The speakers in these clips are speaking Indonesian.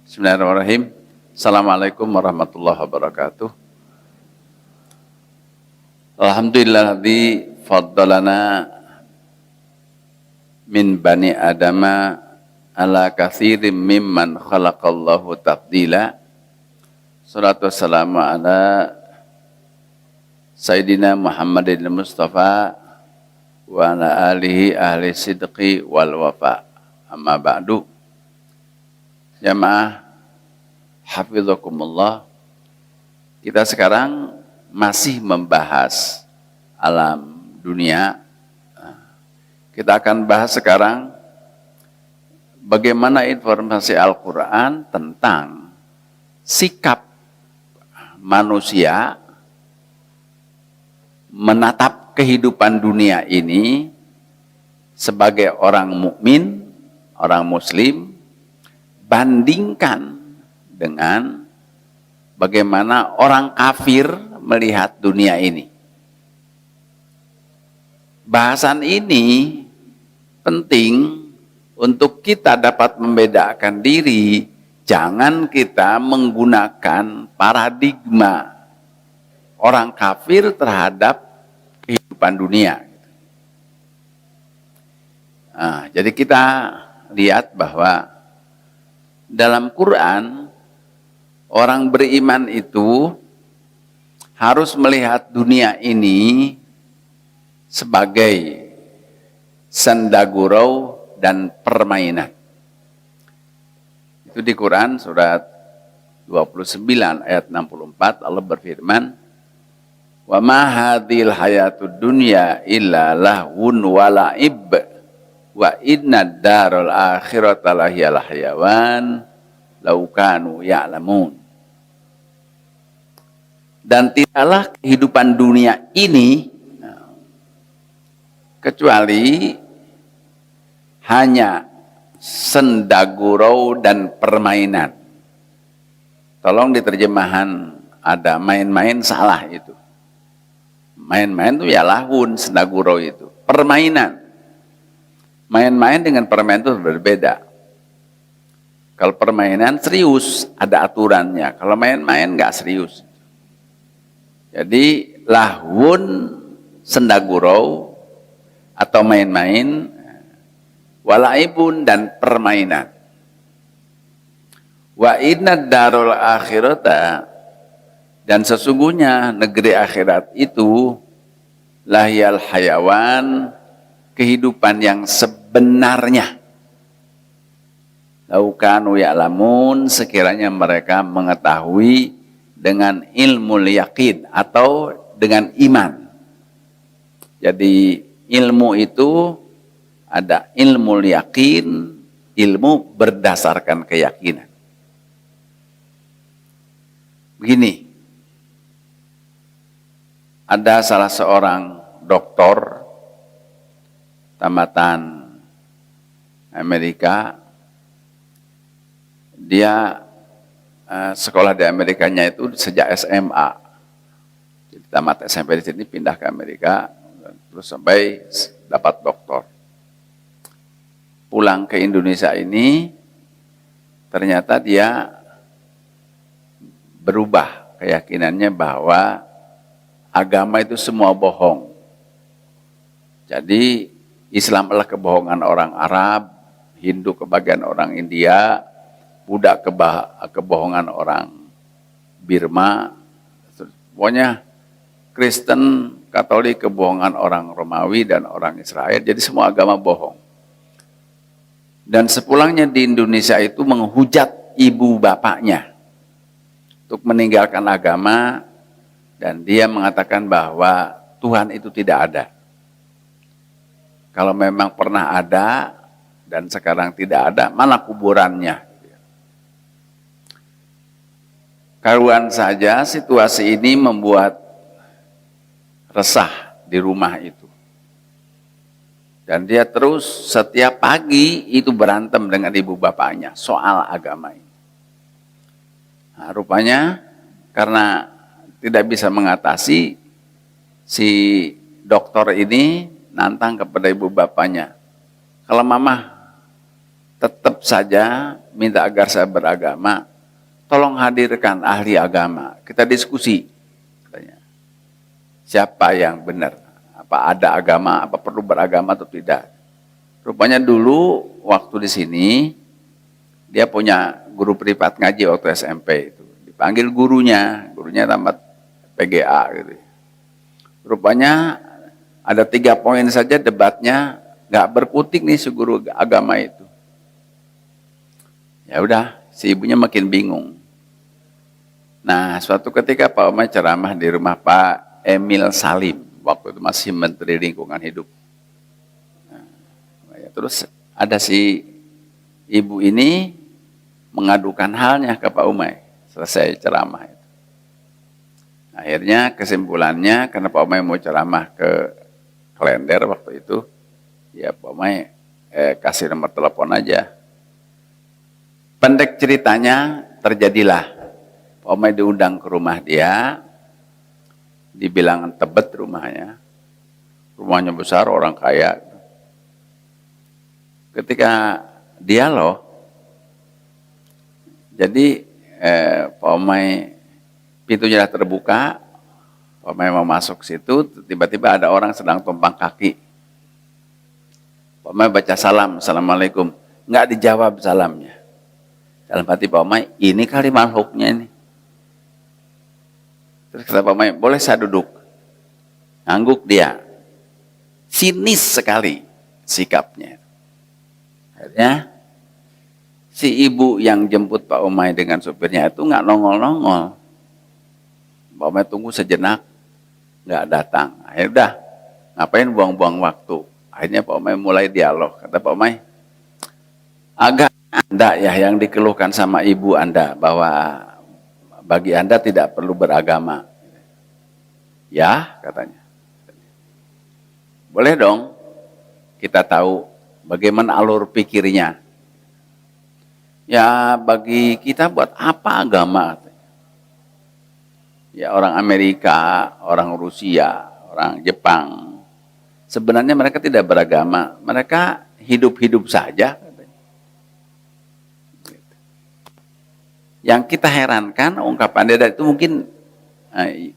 Bismillahirrahmanirrahim. Assalamualaikum warahmatullahi wabarakatuh. Alhamdulilladzi faddalana min bani adama ala katsirin mimman khalaqallahu tafdila. Salatu wassalamu ala Sayyidina Muhammadin Mustafa wa ala alihi ahli sidqi wal wafa. Amma ba'du. Jamaah hafizakumullah, kita sekarang masih membahas alam dunia. Kita akan bahas sekarang bagaimana informasi Al-Quran tentang sikap manusia menatap kehidupan dunia ini sebagai orang mukmin, orang muslim, bandingkan dengan bagaimana orang kafir melihat dunia ini. Bahasan ini penting untuk kita dapat membedakan diri. Jangan kita menggunakan paradigma orang kafir terhadap kehidupan dunia. Nah, jadi kita lihat bahwa dalam Quran, orang beriman itu harus melihat dunia ini sebagai senda gurau dan permainan. Itu di Quran surat 29 ayat 64, Allah berfirman, "Wa ma hadhil hayatud dunya illa lahwun wa la'ib. Wa inna darul akhirata lahiyal hayawan law kanu ya'lamun." Dan tidaklah kehidupan dunia ini kecuali hanya senda gurau dan permainan. Tolong diterjemahan, ada main-main, salah itu. Main-main itu ya lahun, senda gurau itu. Permainan. Main-main dengan permainan itu berbeda. Kalau permainan serius, ada aturannya. Kalau main-main nggak serius. Jadi lahun, senda gurau, atau main-main, walaibun dan permainan. Wa inna darul akhirata, dan sesungguhnya negeri akhirat itu lahiyal hayawan, kehidupan yang sebenarnya. Lau kanu ya'lamun, sekiranya mereka mengetahui dengan ilmu yakin atau dengan iman. Jadi ilmu itu ada ilmu yakin, ilmu berdasarkan keyakinan. Begini, ada salah seorang doktor tamatan Amerika. Dia sekolah di Amerikanya itu sejak SMA. Jadi tamat SMP di sini, pindah ke Amerika, terus sampai dapat doktor. Pulang ke Indonesia ini, ternyata dia berubah keyakinannya bahwa agama itu semua bohong. Jadi Islam adalah kebohongan orang Arab, Hindu kebagian orang India, Buddha kebohongan orang Birma, pokoknya Kristen, Katolik kebohongan orang Romawi dan orang Israel, jadi semua agama bohong. Dan sepulangnya di Indonesia itu menghujat ibu bapaknya untuk meninggalkan agama, dan dia mengatakan bahwa Tuhan itu tidak ada. Kalau memang pernah ada dan sekarang tidak ada, mana kuburannya? Karuan saja situasi ini membuat resah di rumah itu. Dan dia terus setiap pagi itu berantem dengan ibu bapaknya soal agama ini. Nah, rupanya karena tidak bisa mengatasi, si dokter ini nantang kepada ibu bapaknya, kalau mama tetap saja minta agar saya beragama, tolong hadirkan ahli agama, kita diskusi. Katanya, siapa yang benar? Apa ada agama, apa perlu beragama atau tidak? Rupanya dulu waktu di sini, dia punya guru privat ngaji waktu SMP itu. Dipanggil gurunya tamat PGA gitu. Rupanya ada 3 poin saja debatnya nggak berkutik nih si guru agama itu. Ya udah, si ibunya makin bingung. Nah, suatu ketika Pak Omay ceramah di rumah Pak Emil Salim, waktu itu masih Menteri Lingkungan Hidup. Nah, terus ada si ibu ini mengadukan halnya ke Pak Omay, selesai ceramah itu. Akhirnya kesimpulannya, karena Pak Omay mau ceramah ke Klender waktu itu, ya Pak Omay kasih nomor telepon aja. Pendek ceritanya, terjadilah. Pak Omay diundang ke rumah dia, dibilang Tebet rumahnya. Rumahnya besar, orang kaya. Ketika dialog, jadi Pak Omay, pintunya sudah terbuka, Pak Omay mau masuk situ, tiba-tiba ada orang sedang tumpang kaki. Pak Omay baca salam, Assalamualaikum. Nggak dijawab salamnya. Dalam hati Pak Omay, ini kali makhluknya ini. Terus kata Pak Omay, boleh saya duduk? Ngangguk dia. Sinis sekali sikapnya. Akhirnya, si ibu yang jemput Pak Omay dengan supirnya itu nggak nongol-nongol. Pak Omay tunggu sejenak, nggak datang. Akhirnya udah, ngapain buang-buang waktu. Akhirnya Pak Omay mulai dialog. Kata Pak Omay, agak Anda ya yang dikeluhkan sama ibu Anda bahwa bagi Anda tidak perlu beragama. Ya, katanya. Boleh dong kita tahu bagaimana alur pikirnya. Ya, bagi kita buat apa agama? Ya, orang Amerika, orang Rusia, orang Jepang, sebenarnya mereka tidak beragama. Mereka hidup-hidup saja. Yang kita herankan ungkapan dia itu mungkin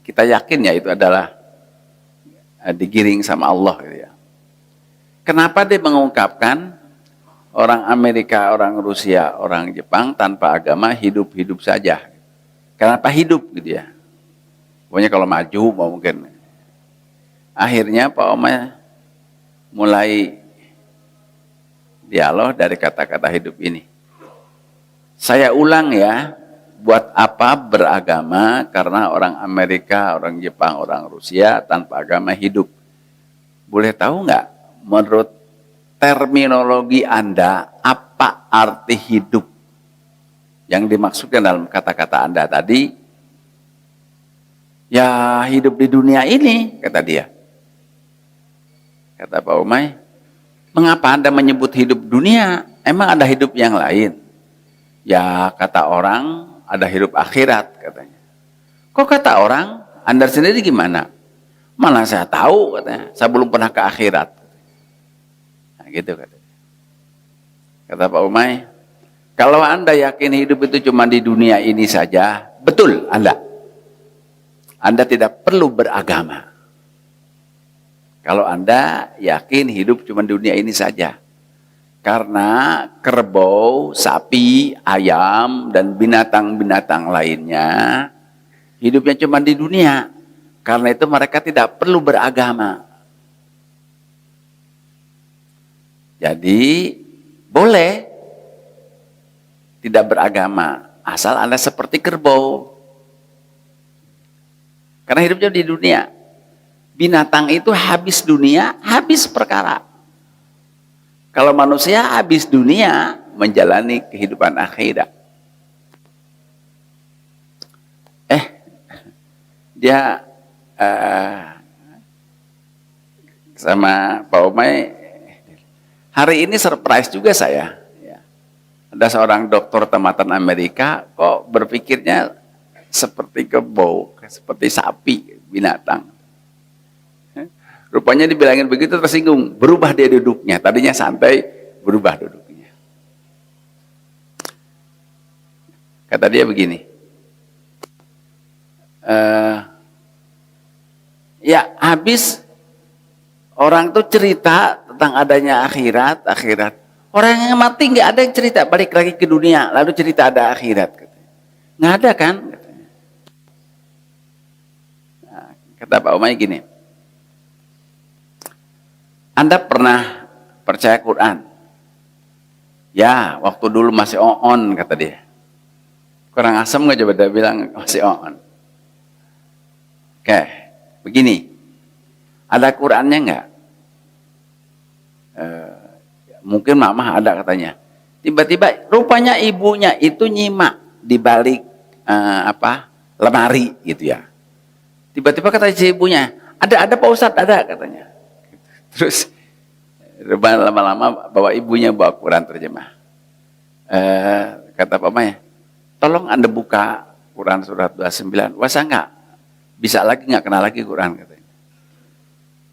kita yakin ya itu adalah digiring sama Allah gitu ya. Kenapa dia mengungkapkan orang Amerika, orang Rusia, orang Jepang tanpa agama hidup-hidup saja? Kenapa hidup gitu ya? Pokoknya kalau maju mau mungkin. Akhirnya Pak Omay mulai dialog dari kata-kata hidup ini. Saya ulang ya, buat apa beragama? Karena orang Amerika, orang Jepang, orang Rusia tanpa agama hidup. Boleh tahu nggak, menurut terminologi Anda, apa arti hidup? Yang dimaksudkan dalam kata-kata Anda tadi, ya hidup di dunia ini, kata dia. Kata Pak Omay, mengapa Anda menyebut hidup dunia? Emang ada hidup yang lain? Ya kata orang ada hidup akhirat katanya. Kok kata orang? Anda sendiri gimana? Mana saya tahu katanya. Saya belum pernah ke akhirat. Nah gitu katanya. Kata Pak Omay, kalau Anda yakin hidup itu cuma di dunia ini saja, betul Anda. Anda tidak perlu beragama. Kalau Anda yakin hidup cuma di dunia ini saja. Karena kerbau, sapi, ayam, dan binatang-binatang lainnya hidupnya cuma di dunia. Karena itu mereka tidak perlu beragama. Jadi boleh tidak beragama asal Anda seperti kerbau. Karena hidupnya di dunia. Binatang itu habis dunia, habis perkara. Kalau manusia habis dunia menjalani kehidupan akhirat. Dia sama Pak Omay, hari ini surprise juga saya. Ada seorang dokter tamatan Amerika kok berpikirnya seperti kerbau, seperti sapi, binatang. Rupanya dibilangin begitu tersinggung, berubah dia duduknya. Tadinya santai, berubah duduknya. Kata dia begini, ya habis orang tuh cerita tentang adanya akhirat. Orang yang mati nggak ada yang cerita balik lagi ke dunia, lalu cerita ada akhirat. Nggak ada kan? Nah, kata Pak Umay gini, Anda pernah percaya Quran? Ya, waktu dulu masih on, kata dia. Kurang asem nggak, coba dia bilang masih on. Oke, begini, ada Qurannya nggak? Mungkin mama ada, katanya. Tiba-tiba rupanya ibunya itu nyimak di balik lemari gitu ya. Tiba-tiba kata si ibunya, ada Pak Ustadz, ada, katanya. Terus lama-lama bawa ibunya bawa Quran terjemah. Kata Pak Maya, tolong Anda buka Quran surat 29. Wasa enggak? Bisa lagi nggak kenal lagi Quran, katanya.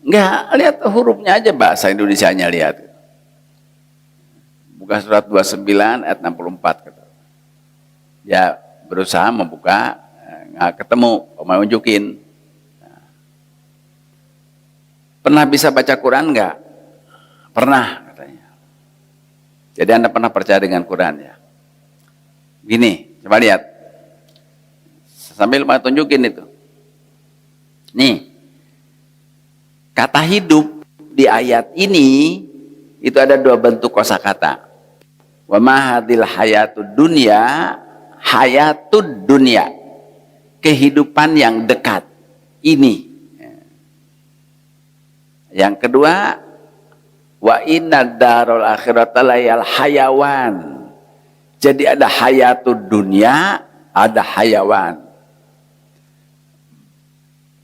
Enggak, lihat hurufnya aja, bahasa Indonesianya lihat. Buka surat 29 ayat 64, kata. Ya berusaha membuka, nggak ketemu, mau unjukin. Pernah bisa baca Quran nggak? Pernah, katanya. Jadi Anda pernah percaya dengan Quran ya? Gini, coba lihat. Sambil mau tunjukin itu. Nih, kata hidup di ayat ini itu ada 2 bentuk kosakata. Wa ma hadil hayatud dunya, hayatud dunya, kehidupan yang dekat ini. Yang kedua, wa inna darul akhirata layal hayawan. Jadi ada hayatud dunya, ada hayawan.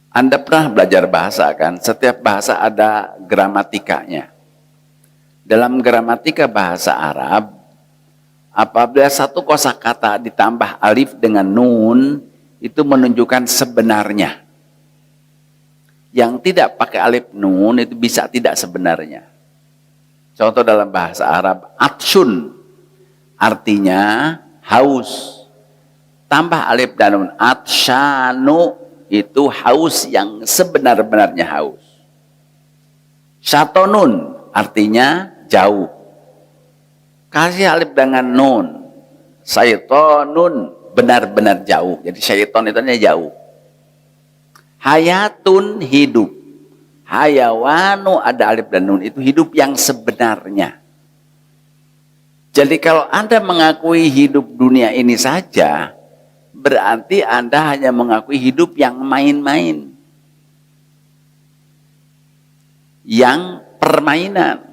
Anda pernah belajar bahasa kan? Setiap bahasa ada gramatikanya. Dalam gramatika bahasa Arab, apabila satu kosakata ditambah alif dengan nun, itu menunjukkan sebenarnya. Yang tidak pakai alif nun itu bisa tidak sebenarnya. Contoh dalam bahasa Arab, atsun artinya haus. Tambah alif dan nun, atsyanu itu haus yang sebenar-benarnya haus. Syatonun artinya jauh. Kasih alif dengan nun, syaitonun benar-benar jauh. Jadi syaiton itu jauh. Hayatun hidup. Hayawanu ada alif dan nun, itu hidup yang sebenarnya. Jadi kalau Anda mengakui hidup dunia ini saja, berarti Anda hanya mengakui hidup yang main-main. Yang permainan.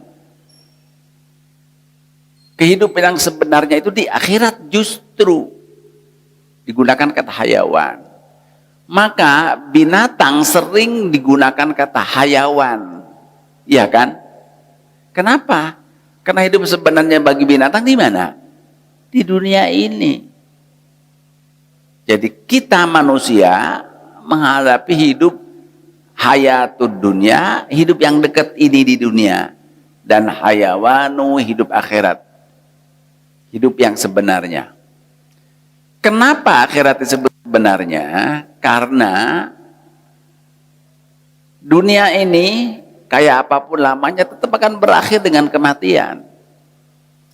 Kehidupan yang sebenarnya itu di akhirat justru digunakan kata hayawan. Maka binatang sering digunakan kata hayawan. Iya kan? Kenapa? Karena hidup sebenarnya bagi binatang di mana? Di dunia ini. Jadi kita manusia menghadapi hidup hayatud dunia, hidup yang dekat ini di dunia. Dan hayawanu, hidup akhirat. Hidup yang sebenarnya. Kenapa akhirat disebut sebenarnya? Karena dunia ini kayak apapun lamanya tetap akan berakhir dengan kematian.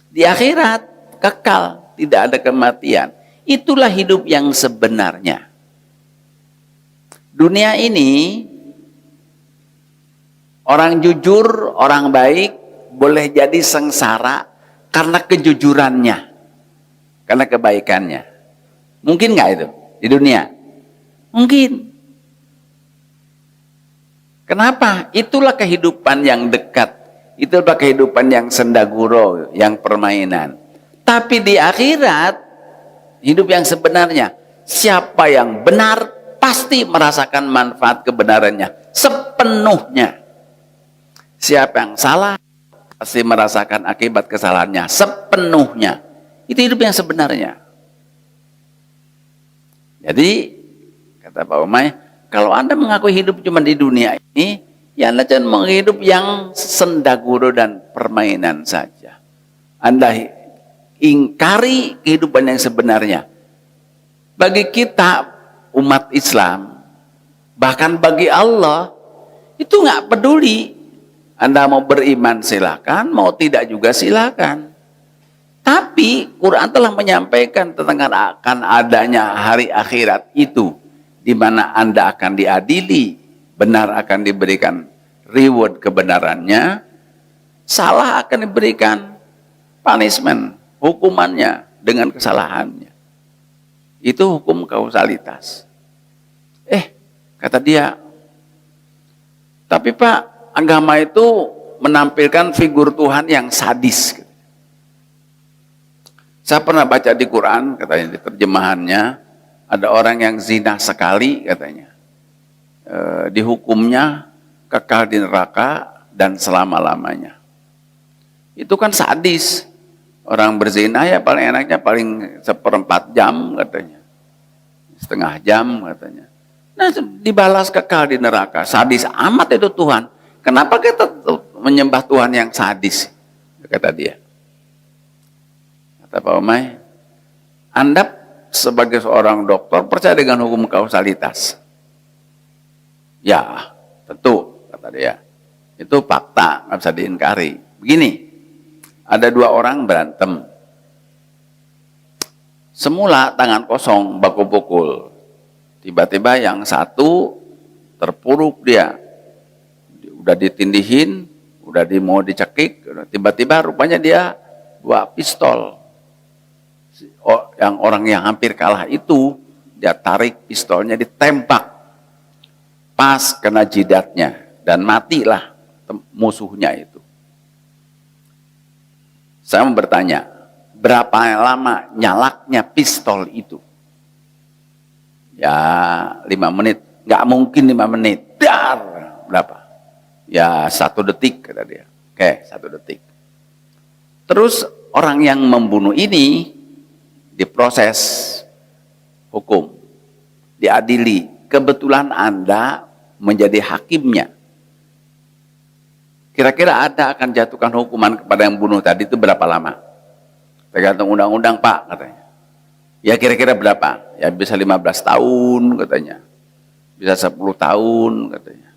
Di akhirat kekal, tidak ada kematian. Itulah hidup yang sebenarnya. Dunia ini orang jujur, orang baik boleh jadi sengsara karena kejujurannya, karena kebaikannya. Mungkin nggak itu di dunia? Mungkin. Kenapa? Itulah kehidupan yang dekat. Itulah kehidupan yang sendaguro, yang permainan. Tapi di akhirat, hidup yang sebenarnya, siapa yang benar pasti merasakan manfaat kebenarannya sepenuhnya. Siapa yang salah pasti merasakan akibat kesalahannya sepenuhnya. Itu hidup yang sebenarnya. Jadi, kata Pak Umay, kalau Anda mengakui hidup cuma di dunia ini, ya Anda jangan menghidup yang sendaguro dan permainan saja. Anda ingkari kehidupan yang sebenarnya. Bagi kita umat Islam, bahkan bagi Allah, itu nggak peduli. Anda mau beriman silakan, mau tidak juga silakan. Tapi Quran telah menyampaikan tentang akan adanya hari akhirat itu, di mana Anda akan diadili, benar akan diberikan reward kebenarannya, salah akan diberikan punishment, hukumannya dengan kesalahannya. Itu hukum kausalitas. Kata dia, tapi Pak, agama itu menampilkan figur Tuhan yang sadis. Saya pernah baca di Quran, katanya di terjemahannya, ada orang yang zina sekali, katanya. Dihukumnya kekal di neraka dan selama-lamanya. Itu kan sadis. Orang berzina ya paling enaknya paling 1/4 jam katanya. Setengah jam katanya. Nah dibalas kekal di neraka. Sadis amat itu Tuhan. Kenapa kita menyembah Tuhan yang sadis? Kata dia. Kata Pak Omay, Anda sebagai seorang dokter percaya dengan hukum kausalitas? Ya, tentu, kata dia. Itu fakta, nggak bisa diingkari. Begini, ada 2 orang berantem. Semula tangan kosong, baku pukul. Tiba-tiba yang satu terpuruk dia. Udah ditindihin, udah mau dicekik, tiba-tiba rupanya dia 2 pistol. Yang orang yang hampir kalah itu, dia tarik pistolnya, ditembak. Pas kena jidatnya, dan matilah musuhnya itu. Saya mau bertanya, berapa lama nyalaknya pistol itu? Ya 5 menit, nggak mungkin 5 menit. Dar, berapa? Ya 1 detik kata dia. Oke, 1 detik. Terus orang yang membunuh ini diproses hukum, diadili. Kebetulan Anda menjadi hakimnya. Kira-kira Anda akan jatuhkan hukuman kepada yang bunuh tadi itu berapa lama? Tergantung undang-undang Pak, katanya. Ya kira-kira berapa? Ya bisa 15 tahun katanya. Bisa 10 tahun katanya.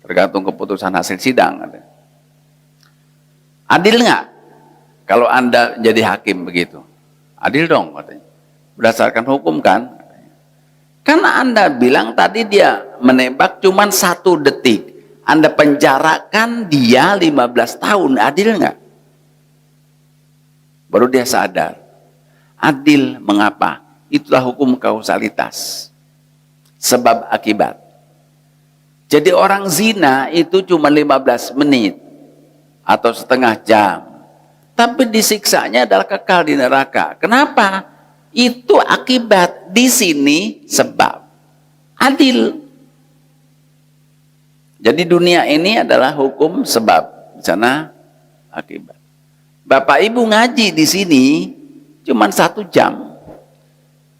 Tergantung keputusan hasil sidang katanya. Adil nggak? Kalau Anda jadi hakim begitu? Adil dong katanya. Berdasarkan hukum kan? Karena Anda bilang tadi dia menembak cuma 1 detik. Anda penjarakan dia 15 tahun, adil nggak? Baru dia sadar. Adil mengapa? Itulah hukum kausalitas. Sebab akibat. Jadi orang zina itu cuma 15 menit atau setengah jam. Tapi disiksanya adalah kekal di neraka. Kenapa? Itu akibat, di sini sebab. Adil. Jadi dunia ini adalah hukum sebab, di sana akibat. Bapak Ibu ngaji di sini cuma 1 jam.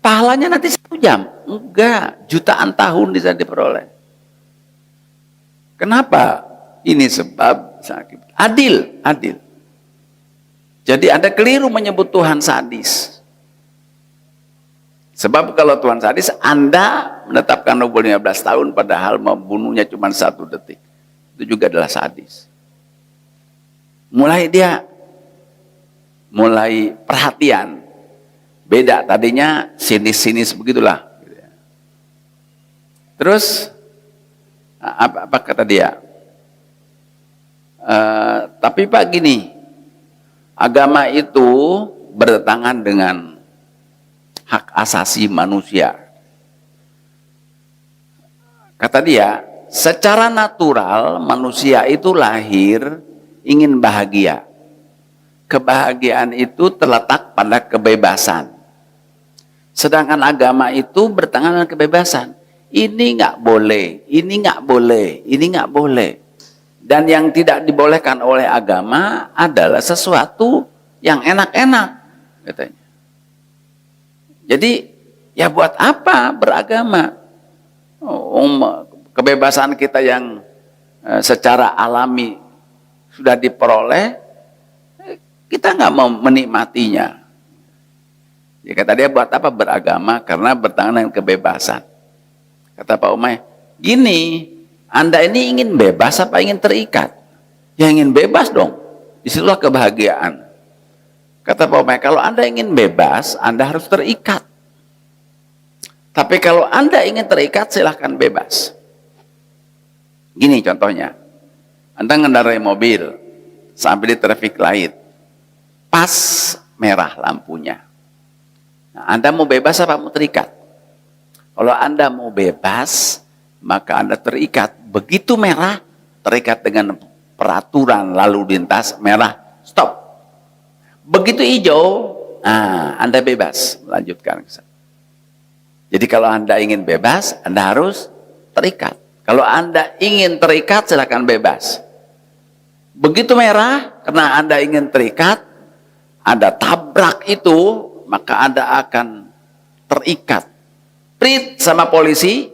Pahalanya nanti 1 jam. Enggak, jutaan tahun bisa diperoleh. Kenapa? Ini sebab akibat. Adil, adil. Jadi Anda keliru menyebut Tuhan sadis. Sebab kalau Tuhan sadis, Anda menetapkan 15 tahun padahal membunuhnya cuma 1 detik. Itu juga adalah sadis. Mulai perhatian. Beda, tadinya sinis-sinis begitulah. Terus, apa kata dia? Tapi Pak gini, agama itu bertentangan dengan hak asasi manusia. Kata dia, secara natural manusia itu lahir ingin bahagia. Kebahagiaan itu terletak pada kebebasan. Sedangkan agama itu bertentangan dengan kebebasan. Ini nggak boleh, ini nggak boleh, ini nggak boleh. Dan yang tidak dibolehkan oleh agama adalah sesuatu yang enak-enak, katanya. Jadi ya buat apa beragama? Kebebasan kita yang secara alami sudah diperoleh, kita nggak mau menikmatinya. Ya kata dia, buat apa beragama? Karena bertentangan dengan kebebasan. Kata Pak Umay, gini, Anda ini ingin bebas apa ingin terikat? Ya ingin bebas dong. Disitulah kebahagiaan. Kata Pak Umay, kalau Anda ingin bebas, Anda harus terikat. Tapi kalau Anda ingin terikat, silahkan bebas. Gini contohnya, Anda mengendarai mobil, sampai di traffic light, pas merah lampunya. Nah, Anda mau bebas apa mau terikat? Kalau Anda mau bebas, maka Anda terikat. Begitu merah, terikat dengan peraturan lalu lintas, merah, stop. Begitu hijau, Anda bebas melanjutkan. Jadi kalau Anda ingin bebas, Anda harus terikat. Kalau Anda ingin terikat, silakan bebas. Begitu merah, karena Anda ingin terikat, Anda tabrak itu, maka Anda akan terikat. Prit sama polisi,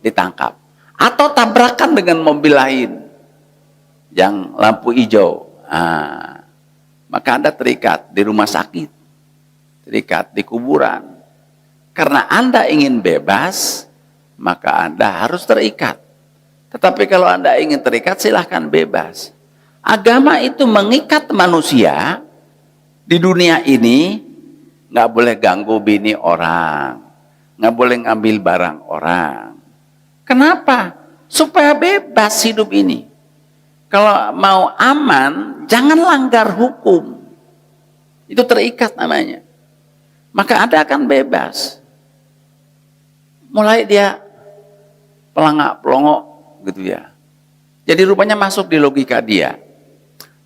ditangkap. Atau tabrakan dengan mobil lain yang lampu hijau. Maka Anda terikat di rumah sakit, terikat di kuburan. Karena Anda ingin bebas, maka Anda harus terikat. Tetapi kalau Anda ingin terikat, silahkan bebas. Agama itu mengikat manusia di dunia ini. Nggak boleh ganggu bini orang, nggak boleh ngambil barang orang. Kenapa? Supaya bebas hidup ini. Kalau mau aman, jangan langgar hukum. Itu terikat namanya. Maka Anda akan bebas. Mulai dia pelangak-pelongok gitu ya. Jadi rupanya masuk di logika dia.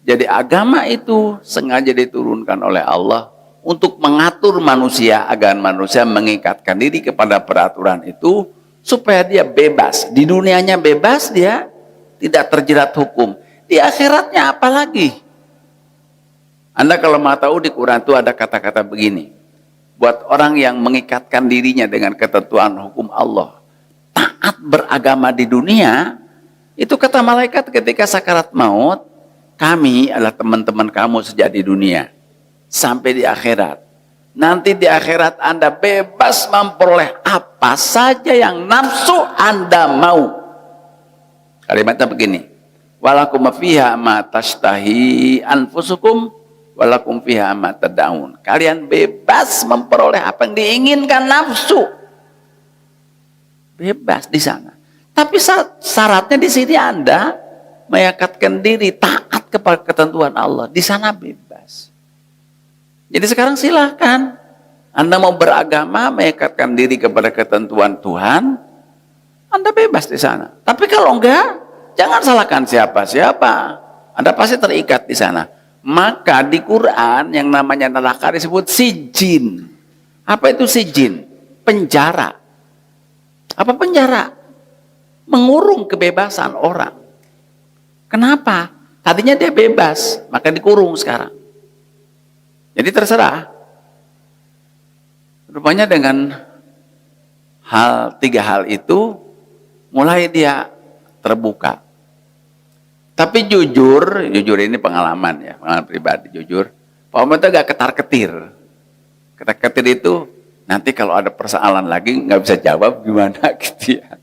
Jadi agama itu sengaja diturunkan oleh Allah untuk mengatur manusia agar manusia mengikatkan diri kepada peraturan itu supaya dia bebas. Di dunianya bebas, dia tidak terjerat hukum. Di akhiratnya apalagi? Anda kalau mau tahu di Quran itu ada kata-kata begini. Buat orang yang mengikatkan dirinya dengan ketentuan hukum Allah, taat beragama di dunia, itu kata malaikat ketika sakarat maut, kami adalah teman-teman kamu sejak di dunia. Sampai di akhirat. Nanti di akhirat Anda bebas memperoleh apa saja yang nafsu Anda mau. Kalimatnya begini. Walakum fiha ma tashtahi anfusukum walakum fiha ma tad'un. Kalian bebas memperoleh apa yang diinginkan nafsu. Bebas di sana. Tapi syaratnya di sini Anda mengikatkan diri taat kepada ketentuan Allah. Di sana bebas. Jadi sekarang silahkan. Anda mau beragama, mengikatkan diri kepada ketentuan Tuhan, Anda bebas di sana. Tapi kalau enggak, jangan salahkan siapa-siapa. Anda pasti terikat di sana. Maka di Quran yang namanya neraka disebut sijin. Apa itu sijin? Penjara. Apa penjara? Mengurung kebebasan orang. Kenapa? Tadinya dia bebas, maka dikurung sekarang. Jadi terserah. Rupanya dengan tiga hal itu mulai dia terbuka. Tapi jujur ini pengalaman ya, pengalaman pribadi jujur. Pak Omar itu agak ketar-ketir. Ketar-ketir itu nanti kalau ada persoalan lagi nggak bisa jawab gimana gitu ya.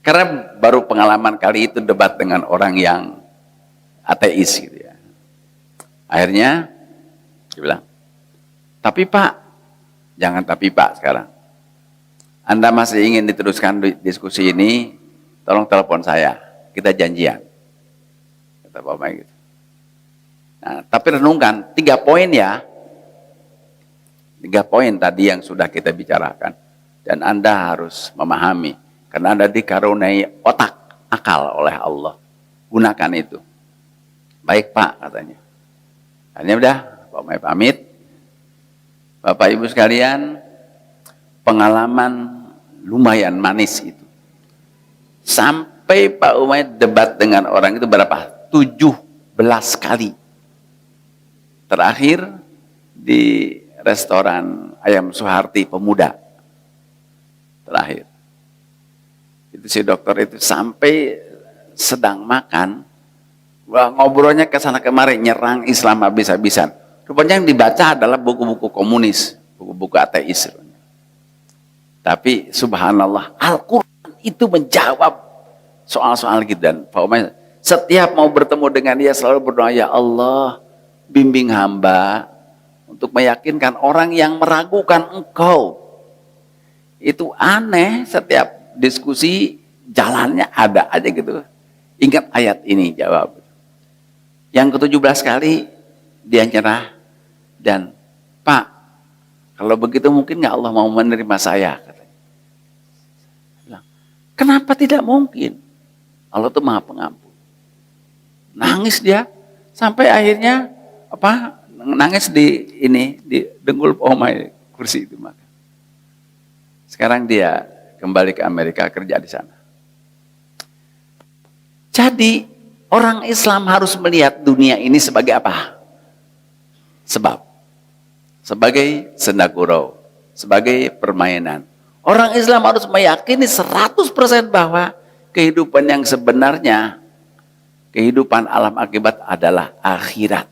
Karena baru pengalaman kali itu debat dengan orang yang ateis gitu ya. Akhirnya dia bilang, tapi Pak, jangan tapi Pak sekarang. Anda masih ingin diteruskan diskusi ini, tolong telepon saya, kita janjian. Kata Pak Omay gitu. Nah, tapi renungkan, 3 poin ya. 3 poin tadi yang sudah kita bicarakan. Dan Anda harus memahami, karena Anda dikaruniai otak, akal oleh Allah. Gunakan itu. Baik Pak, katanya. Akhirnya udah, Pak Omay pamit. Bapak Ibu sekalian, pengalaman lumayan manis itu. Sampai Pak Umay debat dengan orang itu berapa? 17 kali. Terakhir di restoran Ayam Suharti Pemuda. Terakhir. Itu si dokter itu sampai sedang makan, wah, ngobrolnya ke sana kemari, nyerang Islam habis-habisan. Rupanya yang dibaca adalah buku-buku komunis. buku-buku ateis. Tapi subhanallah, Al-Quran itu menjawab soal-soal gitu. Dan Pak Umar setiap mau bertemu dengan dia selalu berdoa, ya Allah, bimbing hamba untuk meyakinkan orang yang meragukan engkau. Itu aneh, setiap diskusi jalannya ada aja gitu. Ingat ayat ini, jawab. Yang ke-17 kali dia nyerah dan, Pak, kalau begitu mungkin nggak Allah mau menerima saya? Katanya. Bilang, kenapa tidak mungkin? Allah tuh Maha Pengampun. Nangis dia sampai akhirnya nangis di dengkul Omai kursi itu maka. Sekarang dia kembali ke Amerika kerja di sana. Jadi orang Islam harus melihat dunia ini sebagai apa? Sebab. Sebagai senda gurau. Sebagai permainan. Orang Islam harus meyakini 100% bahwa kehidupan yang sebenarnya, kehidupan alam akibat adalah akhirat.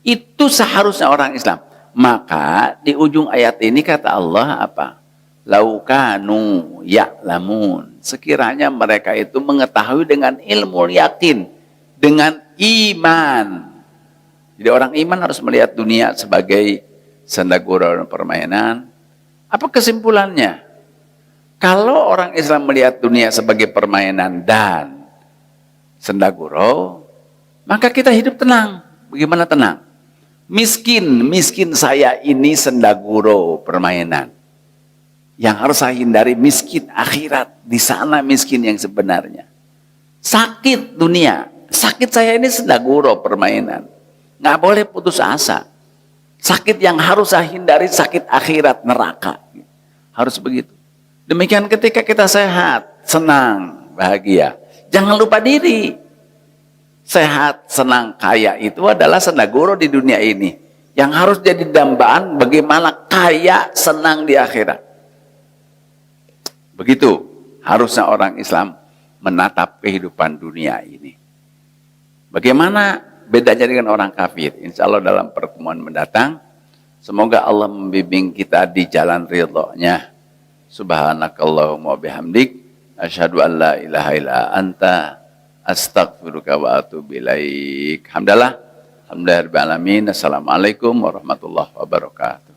Itu seharusnya orang Islam. Maka di ujung ayat ini kata Allah apa? Laukanu ya'lamun. Sekiranya mereka itu mengetahui dengan ilmu yakin, dengan iman. Jadi orang iman harus melihat dunia sebagai senda gurau dan permainan. Apa kesimpulannya? Kalau orang Islam melihat dunia sebagai permainan dan senda gurau, maka kita hidup tenang. Bagaimana tenang? Miskin saya ini senda gurau permainan. Yang harus saya hindari miskin akhirat. Di sana miskin yang sebenarnya. Sakit dunia. Sakit saya ini senda gurau permainan. Nggak boleh putus asa. Sakit yang harus saya hindari sakit akhirat neraka. Harus begitu. Demikian ketika kita sehat, senang, bahagia. Jangan lupa diri. Sehat, senang, kaya itu adalah senda gurau di dunia ini. Yang harus jadi dambaan bagaimana kaya, senang di akhirat. Begitu harusnya orang Islam menatap kehidupan dunia ini. Bagaimana bedanya dengan orang kafir? Insya Allah dalam pertemuan mendatang, semoga Allah membimbing kita di jalan ridho-Nya. Subhanakallahumma bihamdik, asyhadu an la ilaha illa anta, astaghfiruka wa atubu ilaik. Alhamdulillah, alhamdulillahirabbil alamin. Assalamualaikum warahmatullahi wabarakatuh.